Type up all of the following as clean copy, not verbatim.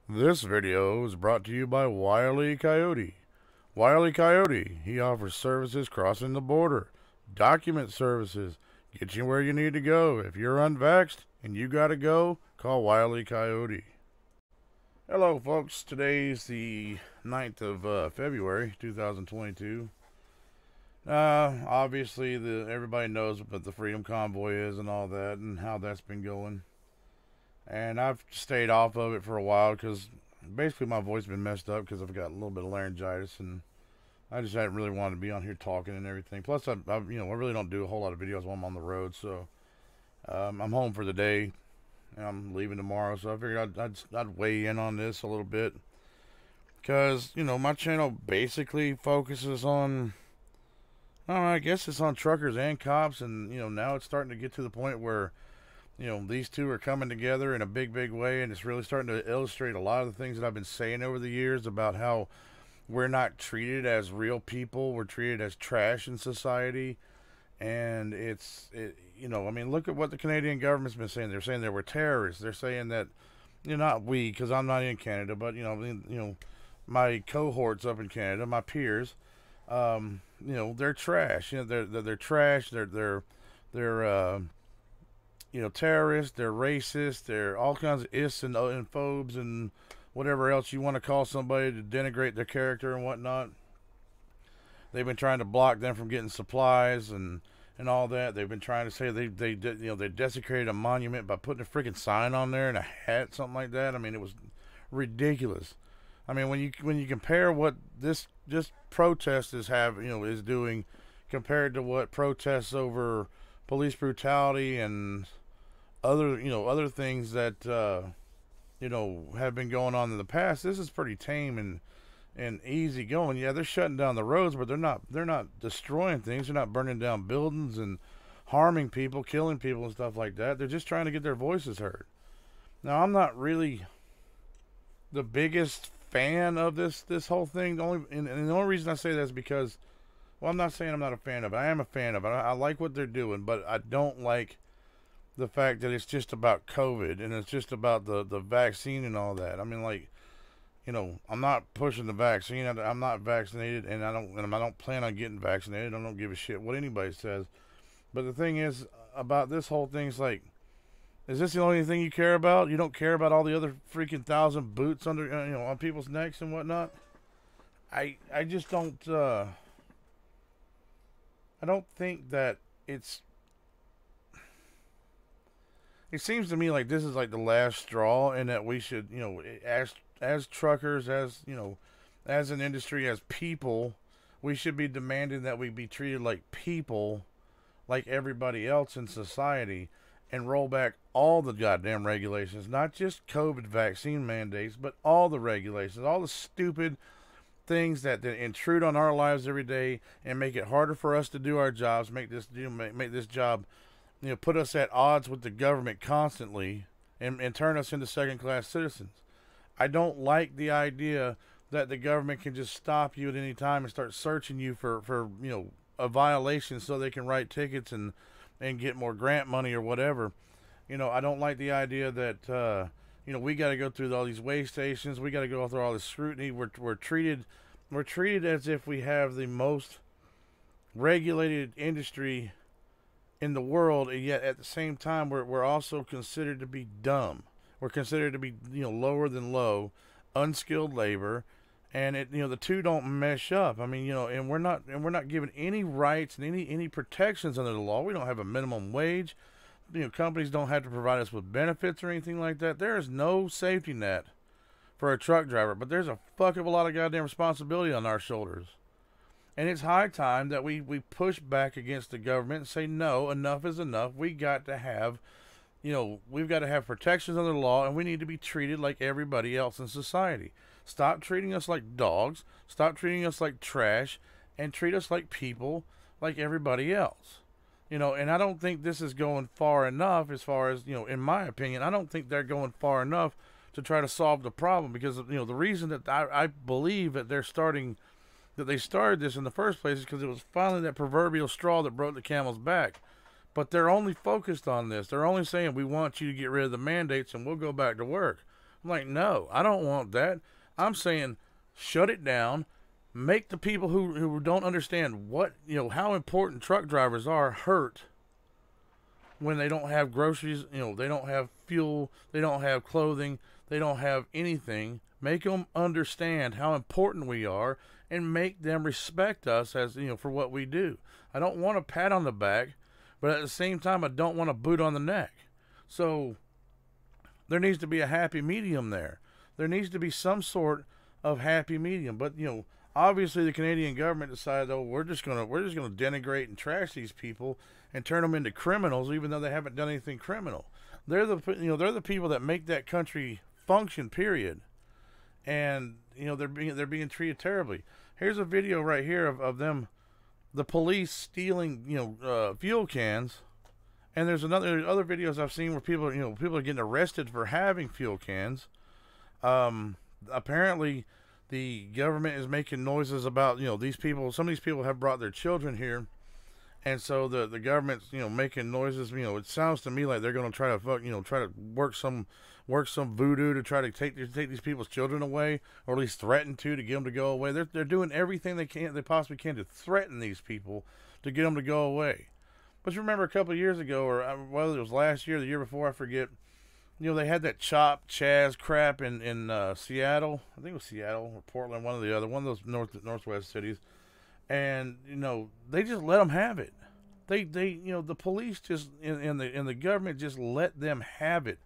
This video is brought to you by Wile E. Coyote. Wile E. Coyote, he offers services crossing the border, document services, get you where you need to go. If you're unvaxxed and you gotta go, call Wile E. Coyote. Hello folks, today's the 9th of February 2022. Obviously everybody knows what the Freedom Convoy is and all that and how that's been going. And I've stayed off of it for a while because basically my voice has been messed up because I've got a little bit of laryngitis, and I just hadn't really wanted to be on here talking and everything. Plus, I really don't do a whole lot of videos while I'm on the road, so I'm home for the day, and I'm leaving tomorrow. So I figured I'd weigh in on this a little bit because my channel basically focuses on, I guess it's on truckers and cops, and now it's starting to get to the point where these two are coming together in a big way, and it's really starting to illustrate a lot of the things that I've been saying over the years about how we're not treated as real people. We're treated as trash in society. And look at what the Canadian government's been saying. They're saying they were terrorists. They're saying that, not we, because I'm not in Canada, but, my cohorts up in Canada, my peers, they're trash. They're trash. They're terrorists, they're racist, they're all kinds of ists and phobes and whatever else you want to call somebody to denigrate their character and whatnot. They've been trying to block them from getting supplies and all that. They've been trying to say they desecrated a monument by putting a freaking sign on there and a hat, something like that. I mean, it was ridiculous. I mean, when you compare what this protest is doing compared to what protests over police brutality and other things that have been going on in the past, this is pretty tame and easy going. Yeah, they're shutting down the roads, but they're not destroying things. They're not burning down buildings and harming people, killing people and stuff like that. They're just trying to get their voices heard. Now, I'm not really the biggest fan of this whole thing. The only reason I say that is because, well, I'm not saying I'm not a fan of it. I am a fan of it. I like what they're doing, but I don't like the fact that it's just about COVID and it's just about the vaccine and all that. I mean, I'm not pushing the vaccine. I'm not vaccinated, and I don't plan on getting vaccinated. I don't give a shit what anybody says. But the thing is about this whole thing is is this the only thing you care about? You don't care about all the other freaking 1,000 boots under on people's necks and whatnot? I just don't. I don't think that it's. It seems to me like this is like the last straw, and that we should, as truckers, as as an industry, as people, we should be demanding that we be treated like people, like everybody else in society, and roll back all the goddamn regulations, not just COVID vaccine mandates, but all the regulations, all the stupid things that intrude on our lives every day and make it harder for us to do our jobs, make this job, put us at odds with the government constantly, and turn us into second-class citizens. I don't like the idea that the government can just stop you at any time and start searching you for a violation so they can write tickets and get more grant money or whatever. I don't like the idea that we got to go through all these weigh stations. We got to go through all this scrutiny. We're treated as if we have the most regulated industry in the world, and yet at the same time we're also considered to be dumb. We're considered to be lower than low, unskilled labor, and the two don't mesh up. I mean, and we're not given any rights and any protections under the law. We don't have a minimum wage. Companies don't have to provide us with benefits or anything like that. There is no safety net for a truck driver, but there's a fuck of a lot of goddamn responsibility on our shoulders. And it's high time that we push back against the government and say, no, enough is enough. We got to have, we've got to have protections under the law, and we need to be treated like everybody else in society. Stop treating us like dogs. Stop treating us like trash, and treat us like people, like everybody else. And I don't think this is going far enough as far as, in my opinion, I don't think they're going far enough to try to solve the problem, because, the reason that I believe that they started this in the first place is because it was finally that proverbial straw that broke the camel's back. But they're only focused on this. They're only saying, we want you to get rid of the mandates and we'll go back to work. I'm like, no, I don't want that. I'm saying shut it down. Make the people who don't understand what, how important truck drivers are hurt when they don't have groceries, they don't have fuel, they don't have clothing, they don't have anything. Make them understand how important we are and make them respect us as, for what we do. I don't want a pat on the back, but at the same time, I don't want a boot on the neck. So there needs to be a happy medium there. There needs to be some sort of happy medium. But, obviously the Canadian government decided, oh, we're just gonna denigrate and trash these people and turn them into criminals, even though they haven't done anything criminal. They're the people that make that country function. Period. And they're being treated terribly. Here's a video right here of them, the police stealing fuel cans, and there's other videos I've seen where people are getting arrested for having fuel cans. Apparently, the government is making noises about these people. Some of these people have brought their children here, and so the government's making noises. It sounds to me like they're going to try to work some voodoo to try to take these people's children away, or at least threaten to get them to go away. They're doing everything they possibly can to threaten these people to get them to go away. But you remember a couple of years ago, or whether it was last year or the year before, I forget. They had that Chop Chaz crap in Seattle. I think it was Seattle or Portland, one of those northwest cities. And they just let them have it. They the police just and the government just let them have it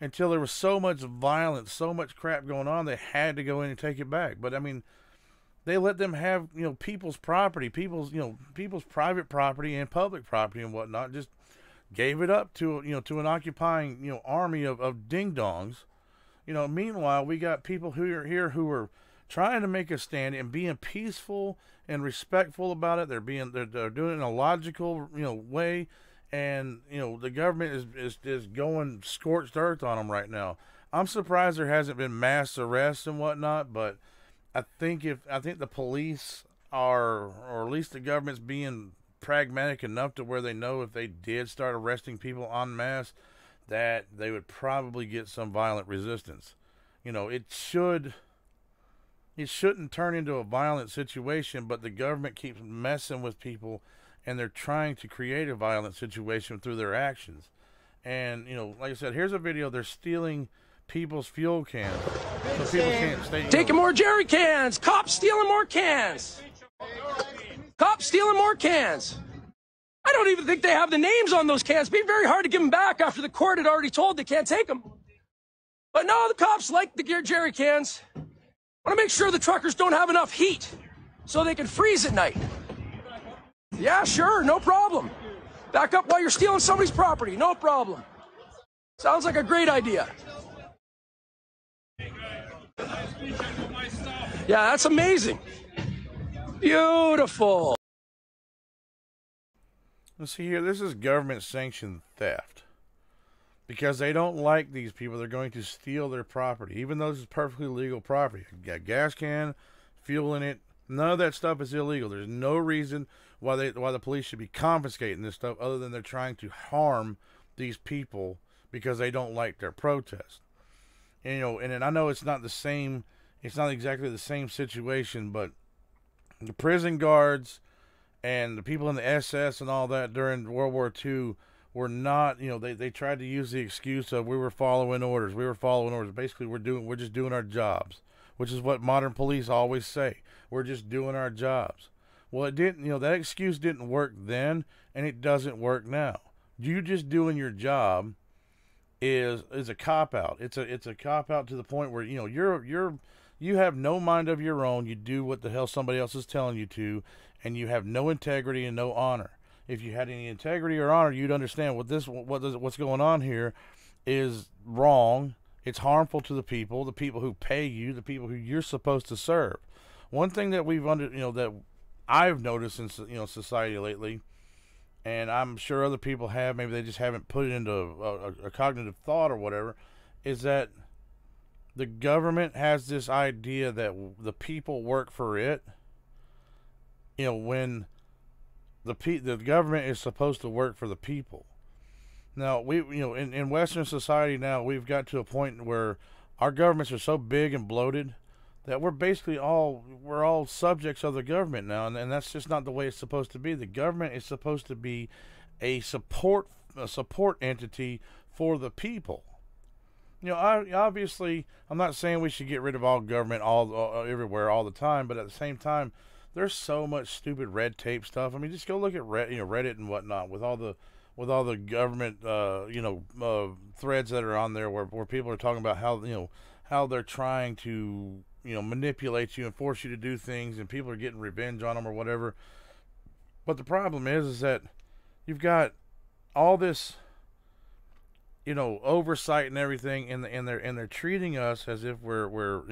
until there was so much violence, so much crap going on, they had to go in and take it back. But I mean, they let them have people's property, people's private property and public property and whatnot. Just gave it up to an occupying army of ding dongs. Meanwhile, we got people who are here who are trying to make a stand and being peaceful and respectful about it. They're doing it in a logical way, and the government is going scorched earth on them right now. I'm surprised there hasn't been mass arrests and whatnot, but I think the police are, or at least the government's being pragmatic enough to where they know if they did start arresting people en masse, that they would probably get some violent resistance. It shouldn't turn into a violent situation, but the government keeps messing with people, and they're trying to create a violent situation through their actions. And like I said, here's a video. They're stealing people's fuel cans so people can't stay. Taking more jerry cans. Cops stealing more cans. Cops stealing more cans. I don't even think they have the names on those cans. It'd be very hard to give them back after the court had already told they can't take them. But no, the cops like the jerry cans. Want to make sure the truckers don't have enough heat so they can freeze at night. Yeah, sure, no problem. Back up while you're stealing somebody's property, no problem. Sounds like a great idea. Yeah, that's amazing. Beautiful. Let's see here. This is government-sanctioned theft. Because they don't like these people, they're going to steal their property. Even though this is perfectly legal property. You got a gas can, fuel in it. None of that stuff is illegal. There's no reason why the police should be confiscating this stuff other than they're trying to harm these people because they don't like their protest. And, and I know it's not exactly the same situation, but the prison guards and the people in the SS and all that during World War II were not, they tried to use the excuse of we were following orders. Basically, we're just doing our jobs, which is what modern police always say. We're just doing our jobs. Well, it didn't, that excuse didn't work then, and it doesn't work now. You just doing your job is a cop out. It's a cop out to the point where you have no mind of your own. You do what the hell somebody else is telling you to, and you have no integrity and no honor. If you had any integrity or honor, you'd understand what's going on here is wrong. It's harmful to the people who pay you, the people who you're supposed to serve. One thing that that I've noticed in society lately, and I'm sure other people have, maybe they just haven't put it into a cognitive thought or whatever, is that the government has this idea that the people work for it. When the government is supposed to work for the people. Now in Western society now we've got to a point where our governments are so big and bloated that we're all subjects of the government now, and that's just not the way it's supposed to be. The government is supposed to be a support entity for the people. Obviously, I'm not saying we should get rid of all government everywhere all the time, but at the same time, there's so much stupid red tape stuff. I mean, just go look at Reddit and whatnot with all the government threads that are on there where people are talking about how they're trying to manipulate you and force you to do things, and people are getting revenge on them or whatever. But the problem is that you've got all this oversight and everything, and they're treating us as if we're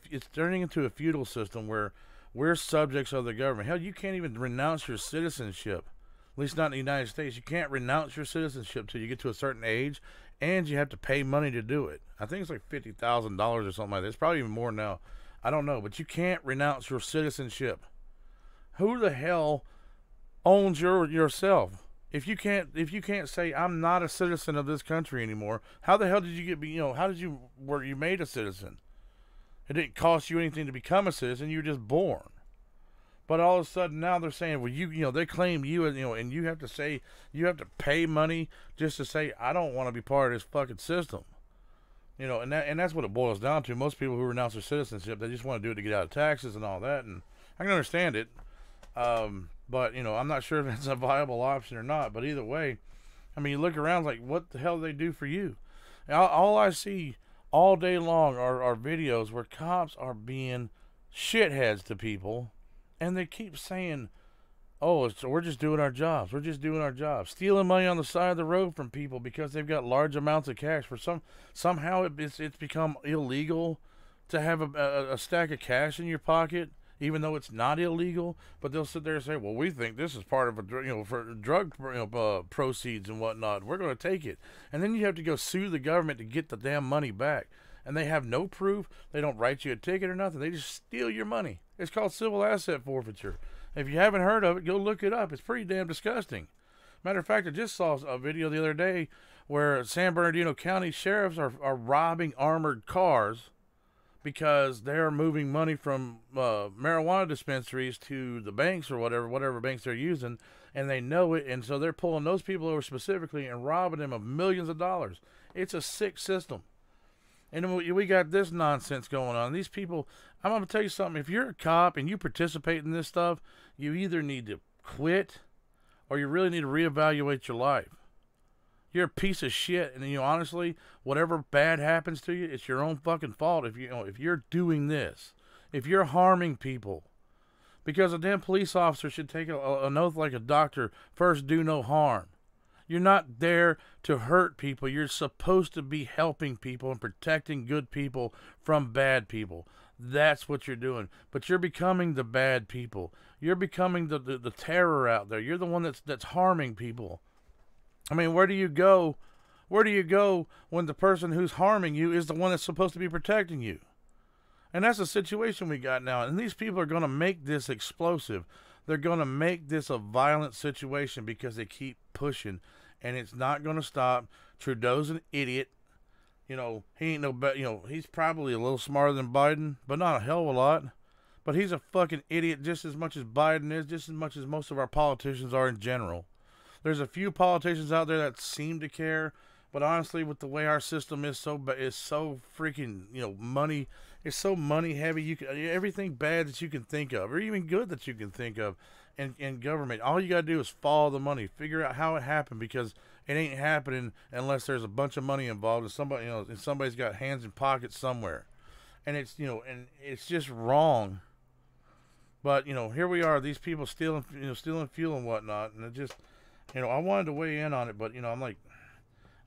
it's turning into a feudal system where we're subjects of the government. Hell, you can't even renounce your citizenship. At least not in the United States. You can't renounce your citizenship till you get to a certain age, and you have to pay money to do it. I think it's like $50,000 or something like that. It's probably even more now. I don't know, but you can't renounce your citizenship. Who the hell owns yourself? If you can't say I'm not a citizen of this country anymore, how the hell did you were you made a citizen? It didn't cost you anything to become a citizen. You were just born. But all of a sudden now they're saying, well, they claim you, and you have to pay money just to say I don't want to be part of this fucking system. And that's what it boils down to. Most people who renounce their citizenship, they just want to do it to get out of taxes and all that, and I can understand it. But I'm not sure if it's a viable option or not. But either way, I mean, you look around like, what the hell do they do for you? All I see all day long are videos where cops are being shitheads to people, and they keep saying, "Oh, we're just doing our jobs. We're just doing our jobs." Stealing money on the side of the road from people because they've got large amounts of cash. Somehow it's become illegal to have a stack of cash in your pocket, even though it's not illegal. But they'll sit there and say, "Well, we think this is part of for drug proceeds and whatnot. We're going to take it." And then you have to go sue the government to get the damn money back. And they have no proof. They don't write you a ticket or nothing. They just steal your money. It's called civil asset forfeiture. If you haven't heard of it, go look it up. It's pretty damn disgusting. Matter of fact, I just saw a video the other day where San Bernardino County sheriffs are robbing armored cars because they're moving money from marijuana dispensaries to the banks or whatever banks they're using, and they know it, and so they're pulling those people over specifically and robbing them of millions of dollars. It's a sick system. And we got this nonsense going on. These people, I'm going to tell you something. If you're a cop and you participate in this stuff, you either need to quit or you really need to reevaluate your life. You're a piece of shit. And, honestly, whatever bad happens to you, it's your own fucking fault if you're doing this. If you're harming people. Because a damn police officer should take an oath like a doctor, first do no harm. You're not there to hurt people. You're supposed to be helping people and protecting good people from bad people. That's what you're doing. But you're becoming the bad people. You're becoming the terror out there. You're the one that's harming people. I mean, where do you go? Where do you go when the person who's harming you is the one that's supposed to be protecting you? And that's the situation we got now. And these people are going to make this explosive. They're going to make this a violent situation because they keep pushing. And it's not going to stop. Trudeau's an idiot. He ain't no better. He's probably a little smarter than Biden, but not a hell of a lot. But he's a fucking idiot just as much as Biden is, just as much as most of our politicians are in general. There's a few politicians out there that seem to care, but honestly, with the way our system is so freaking, money, it's so money heavy. Everything bad that you can think of, or even good that you can think of, in government, all you gotta do is follow the money, figure out how it happened, because it ain't happening unless there's a bunch of money involved, and somebody's got hands in pockets somewhere, and it's just wrong. But here we are, these people stealing fuel and whatnot, and it just, I wanted to weigh in on it, but I'm like,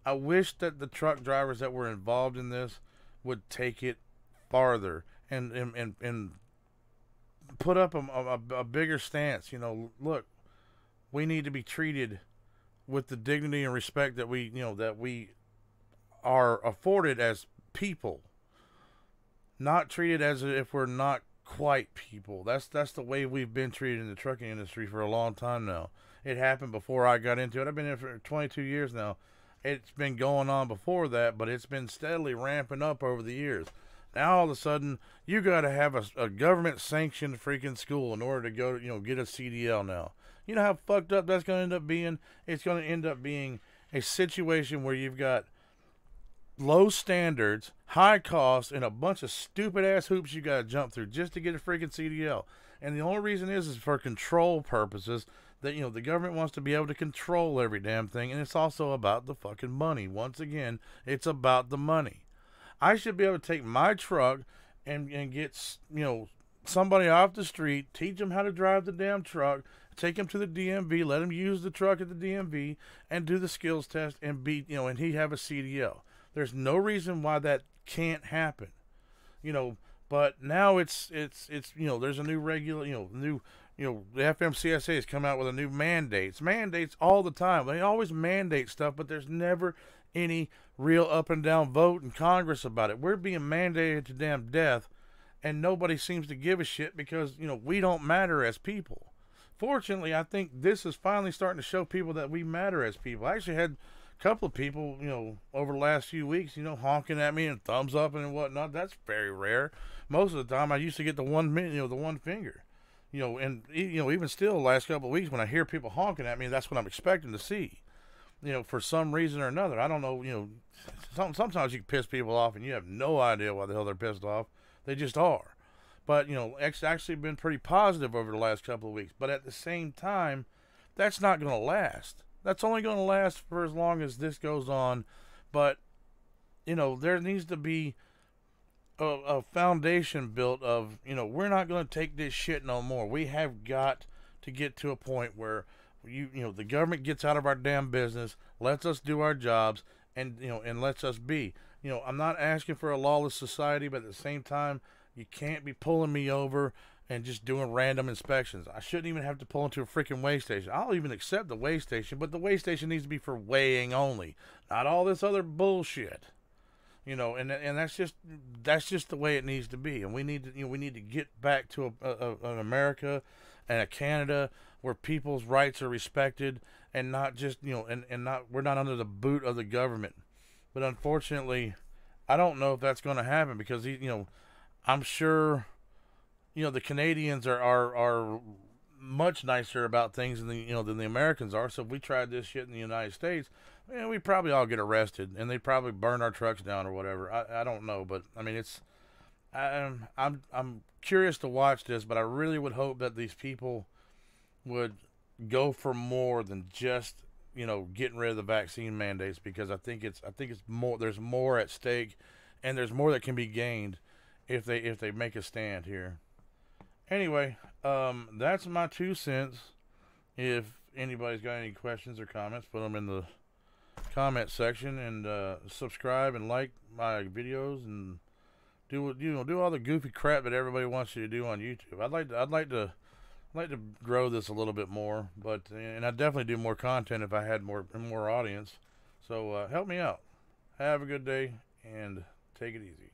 I wish that the truck drivers that were involved in this would take it farther and put up a bigger stance. Look, we need to be treated with the dignity and respect that we are afforded as people, not treated as if we're not quite people. That's the way we've been treated in the trucking industry for a long time now. It happened before I got into it. I've been in it for 22 years now, It's been going on before that, but it's been steadily ramping up over the years. Now all of a sudden, you got to have a government-sanctioned freaking school in order to go, get a CDL now. You know how fucked up that's going to end up being? It's going to end up being a situation where you've got low standards, high costs, and a bunch of stupid ass hoops you gotta jump through just to get a freaking CDL. And the only reason is for control purposes. That the government wants to be able to control every damn thing, and it's also about the fucking money. Once again, it's about the money. I should be able to take my truck and get somebody off the street, teach them how to drive the damn truck, take him to the DMV, let him use the truck at the DMV, and do the skills test, and and he have a CDL. There's no reason why that can't happen, But now it's there's a new the FMCSA has come out with a new mandates all the time. They always mandate stuff, but there's never any real up and down vote in Congress about it. We're being mandated to damn death, and nobody seems to give a shit because we don't matter as people. Fortunately, I think this is finally starting to show people that we matter as people. I actually had couple of people, over the last few weeks, honking at me and thumbs up and whatnot. That's very rare. Most of the time, I used to get the one finger, and even still, the last couple of weeks, when I hear people honking at me, that's what I'm expecting to see, for some reason or another. I don't know, sometimes you can piss people off and you have no idea why the hell they're pissed off. They just are. But, it's actually been pretty positive over the last couple of weeks. But at the same time, that's not going to last. That's only going to last for as long as this goes on. But, there needs to be a foundation built of, we're not going to take this shit no more. We have got to get to a point where, the government gets out of our damn business, lets us do our jobs, and, and lets us be. I'm not asking for a lawless society, but at the same time, you can't be pulling me over and just doing random inspections. I shouldn't even have to pull into a freaking weigh station. I'll even accept the weigh station, but the weigh station needs to be for weighing only, not all this other bullshit. And that's just the way it needs to be. And we need to get back to an America and a Canada where people's rights are respected and not just we're not under the boot of the government. But unfortunately, I don't know if that's going to happen because I'm sure. The Canadians are much nicer about things than the Americans are. So if we tried this shit in the United States, we'd probably all get arrested and they'd probably burn our trucks down or whatever. I don't know, but I mean I'm curious to watch this, but I really would hope that these people would go for more than just getting rid of the vaccine mandates, because I think it's more. There's more at stake, and there's more that can be gained if they make a stand here. Anyway, that's my 2 cents. If anybody's got any questions or comments, put them in the comment section, and subscribe and like my videos, and do all the goofy crap that everybody wants you to do on YouTube. I'd like to grow this a little bit more, and I'd definitely do more content if I had more audience. So help me out. Have a good day and take it easy.